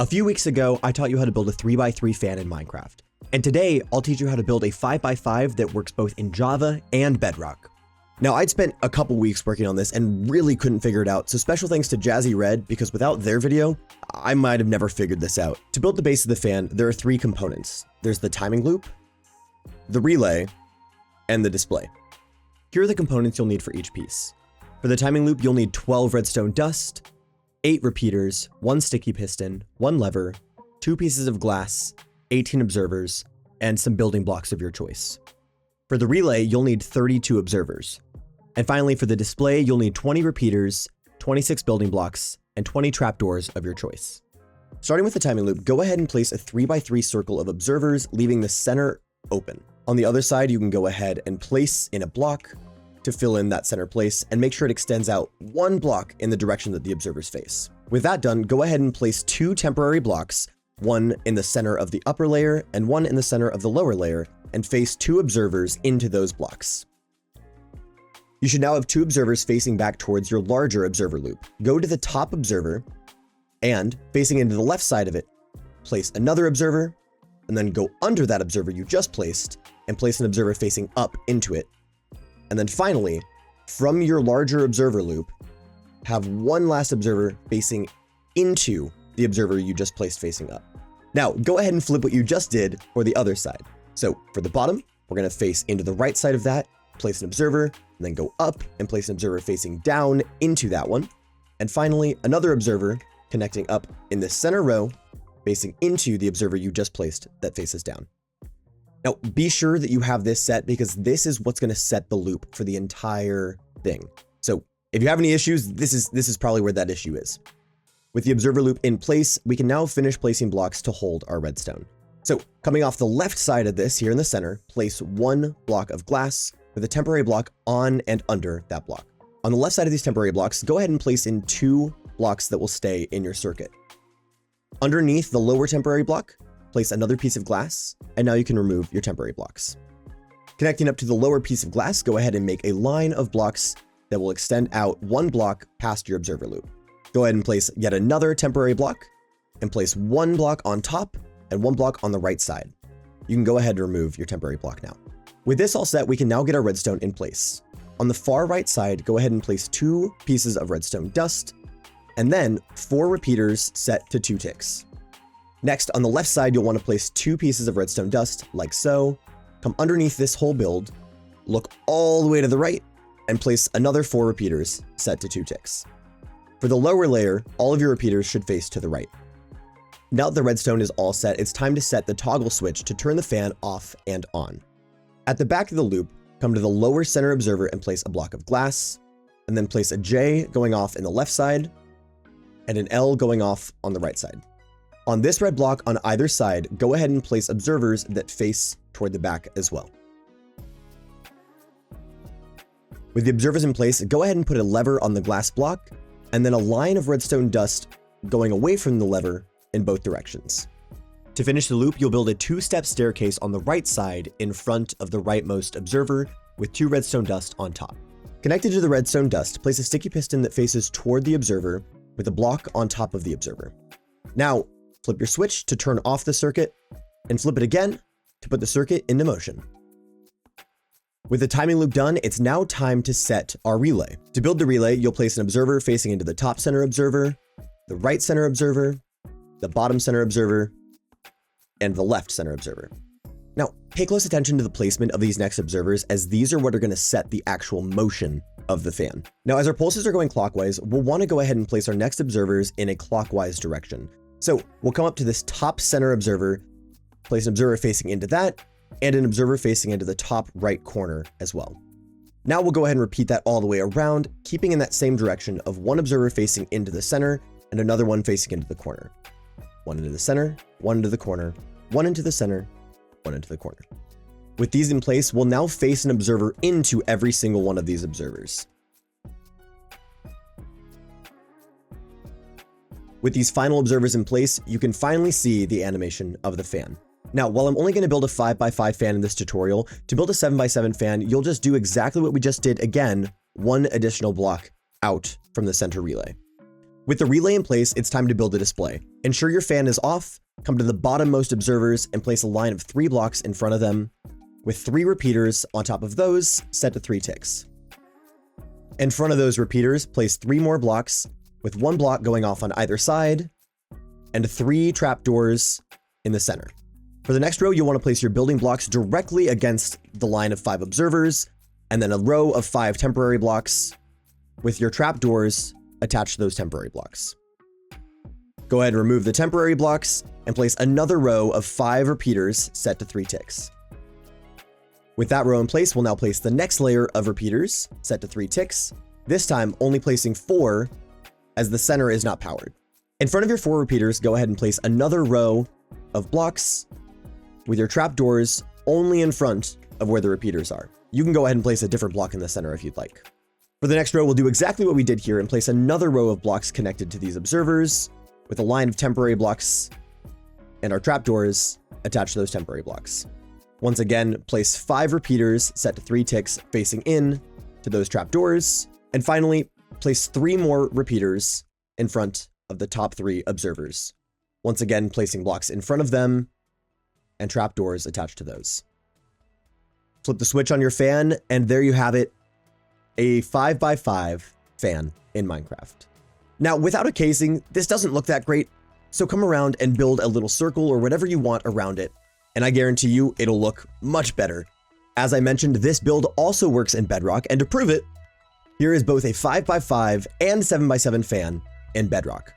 A few weeks ago, I taught you how to build a 3x3 fan in Minecraft. And today, I'll teach you how to build a 5x5 that works both in Java and Bedrock. Now, I'd spent a couple weeks working on this and really couldn't figure it out, so special thanks to Jazzy Red, because without their video, I might have never figured this out. To build the base of the fan, there are three components. There's the timing loop, the relay, and the display. Here are the components you'll need for each piece. For the timing loop, you'll need 12 redstone dust, 8 repeaters, 1 sticky piston, 1 lever, 2 pieces of glass, 18 observers, and some building blocks of your choice. For the relay, you'll need 32 observers. And finally, for the display, you'll need 20 repeaters, 26 building blocks, and 20 trapdoors of your choice. Starting with the timing loop, go ahead and place a 3x3 circle of observers, leaving the center open. On the other side, you can go ahead and place in a block to fill in that center place and make sure it extends out 1 block in the direction that the observers face. With that done, go ahead and place 2 temporary blocks, one in the center of the upper layer and one in the center of the lower layer, and face 2 observers into those blocks. You should now have 2 observers facing back towards your larger observer loop. Go to the top observer and, facing into the left side of it, place another observer, and then go under that observer you just placed and place an observer facing up into it. And then finally, from your larger observer loop, have one last observer facing into the observer you just placed facing up. Now, go ahead and flip what you just did for the other side. So for the bottom, we're going to face into the right side of that, place an observer, and then go up and place an observer facing down into that one. And finally, another observer connecting up in the center row, facing into the observer you just placed that faces down. Now, be sure that you have this set because this is what's going to set the loop for the entire thing. So if you have any issues, this is probably where that issue is. With the observer loop in place, we can now finish placing blocks to hold our redstone. So coming off the left side of this here in the center, place 1 block of glass with a temporary block on and under that block. On the left side of these temporary blocks, go ahead and place in 2 blocks that will stay in your circuit. Underneath the lower temporary block, place another piece of glass, and now you can remove your temporary blocks. Connecting up to the lower piece of glass, go ahead and make a line of blocks that will extend out 1 block past your observer loop. Go ahead and place yet another temporary block, and place 1 block on top and 1 block on the right side. You can go ahead and remove your temporary block now. With this all set, we can now get our redstone in place. On the far right side, go ahead and place 2 pieces of redstone dust, and then 4 repeaters set to 2 ticks. Next, on the left side, you'll want to place 2 pieces of redstone dust, like so, come underneath this whole build, look all the way to the right, and place another 4 repeaters set to 2 ticks. For the lower layer, all of your repeaters should face to the right. Now that the redstone is all set, it's time to set the toggle switch to turn the fan off and on. At the back of the loop, come to the lower center observer and place a block of glass, and then place a J going off in the left side, and an L going off on the right side. On this red block on either side, go ahead and place observers that face toward the back as well. With the observers in place, go ahead and put a lever on the glass block, and then a line of redstone dust going away from the lever in both directions. To finish the loop, you'll build a 2-step staircase on the right side in front of the rightmost observer with 2 redstone dust on top. Connected to the redstone dust, place a sticky piston that faces toward the observer with a block on top of the observer. Now, flip your switch to turn off the circuit, and flip it again to put the circuit into motion. With the timing loop done, it's now time to set our relay. To build the relay, you'll place an observer facing into the top center observer, the right center observer, the bottom center observer, and the left center observer. Now, pay close attention to the placement of these next observers, as these are what are going to set the actual motion of the fan. Now, as our pulses are going clockwise, we'll want to go ahead and place our next observers in a clockwise direction. So we'll come up to this top center observer, place an observer facing into that, and an observer facing into the top right corner as well. Now we'll go ahead and repeat that all the way around, keeping in that same direction of 1 observer facing into the center and another one facing into the corner. 1 into the center, 1 into the corner, 1 into the center, 1 into the corner. With these in place, we'll now face an observer into every single one of these observers. With these final observers in place, you can finally see the animation of the fan. Now, while I'm only going to build a 5x5 fan in this tutorial, to build a 7x7 fan, you'll just do exactly what we just did again, 1 additional block out from the center relay. With the relay in place, it's time to build a display. Ensure your fan is off, come to the bottommost observers and place a line of 3 blocks in front of them, with 3 repeaters on top of those set to 3 ticks. In front of those repeaters, place 3 more blocks, with 1 block going off on either side, and 3 trapdoors in the center. For the next row, you'll want to place your building blocks directly against the line of 5 observers, and then a row of 5 temporary blocks, with your trapdoors attached to those temporary blocks. Go ahead and remove the temporary blocks, and place another row of 5 repeaters set to 3 ticks. With that row in place, we'll now place the next layer of repeaters set to 3 ticks, this time only placing 4 as the center is not powered. In front of your 4 repeaters, go ahead and place another row of blocks with your trapdoors only in front of where the repeaters are. You can go ahead and place a different block in the center if you'd like. For the next row, we'll do exactly what we did here and place another row of blocks connected to these observers with a line of temporary blocks and our trapdoors attached to those temporary blocks. Once again, place 5 repeaters set to 3 ticks facing in to those trapdoors. And finally, place 3 more repeaters in front of the top 3 observers. Once again, placing blocks in front of them and trapdoors attached to those. Flip the switch on your fan, and there you have it, a 5x5 fan in Minecraft. Now, without a casing, this doesn't look that great, so come around and build a little circle or whatever you want around it, and I guarantee you it'll look much better. As I mentioned, this build also works in Bedrock, and to prove it, here is both a 5x5 and 7x7 fan in Bedrock.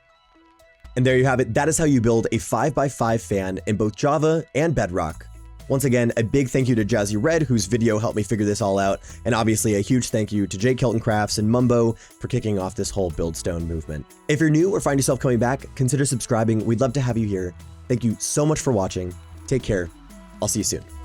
And there you have it. That is how you build a 5x5 fan in both Java and Bedrock. Once again, a big thank you to Jazzy Red, whose video helped me figure this all out, and obviously a huge thank you to Jake Hilton Crafts and Mumbo for kicking off this whole buildstone movement. If you're new or find yourself coming back, consider subscribing. We'd love to have you here. Thank you so much for watching. Take care. I'll see you soon.